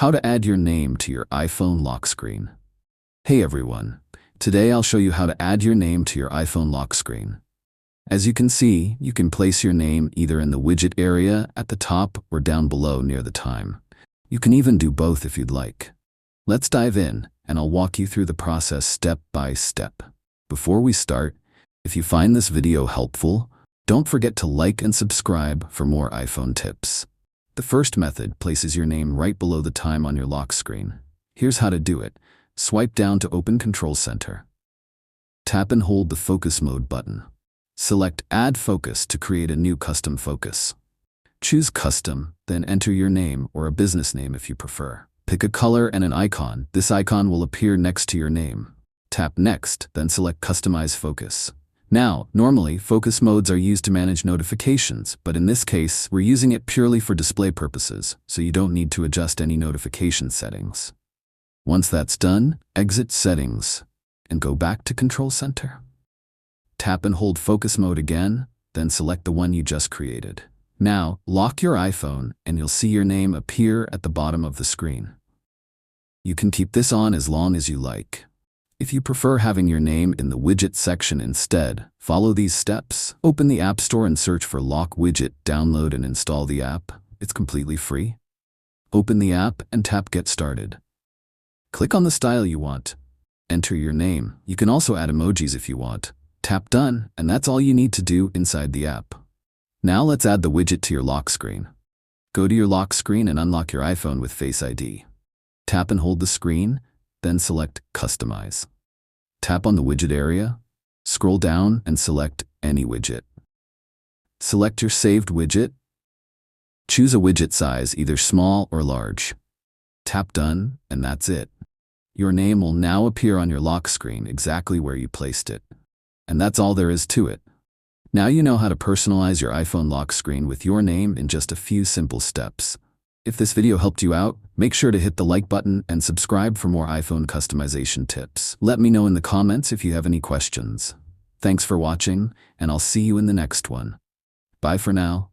How to add your name to your iPhone lock screen. Hey everyone, today I'll show you how to add your name to your iPhone lock screen. As you can see, you can place your name either in the widget area at the top or down below near the time. You can even do both if you'd like. Let's dive in, and I'll walk you through the process step by step. Before we start, if you find this video helpful, don't forget to like and subscribe for more iPhone tips. The first method places your name right below the time on your lock screen. Here's how to do it. Swipe down to open Control Center. Tap and hold the Focus Mode button. Select Add Focus to create a new custom focus. Choose Custom, then enter your name or a business name if you prefer. Pick a color and an icon. This icon will appear next to your name. Tap Next, then select Customize Focus. Now, normally, focus modes are used to manage notifications, but in this case, we're using it purely for display purposes, so you don't need to adjust any notification settings. Once that's done, exit Settings and go back to Control Center. Tap and hold Focus Mode again, then select the one you just created. Now, lock your iPhone and you'll see your name appear at the bottom of the screen. You can keep this on as long as you like. If you prefer having your name in the widget section instead, follow these steps. Open the App Store and search for Lock Widget, download and install the app. It's completely free. Open the app and tap Get Started. Click on the style you want. Enter your name. You can also add emojis if you want. Tap Done, and that's all you need to do inside the app. Now let's add the widget to your lock screen. Go to your lock screen and unlock your iPhone with Face ID. Tap and hold the screen, then select Customize. Tap on the widget area, scroll down and select any widget. Select your saved widget. Choose a widget size, either small or large. Tap Done, and that's it. Your name will now appear on your lock screen exactly where you placed it. And that's all there is to it. Now you know how to personalize your iPhone lock screen with your name in just a few simple steps. If this video helped you out, make sure to hit the like button and subscribe for more iPhone customization tips. Let me know in the comments if you have any questions. Thanks for watching, and I'll see you in the next one. Bye for now.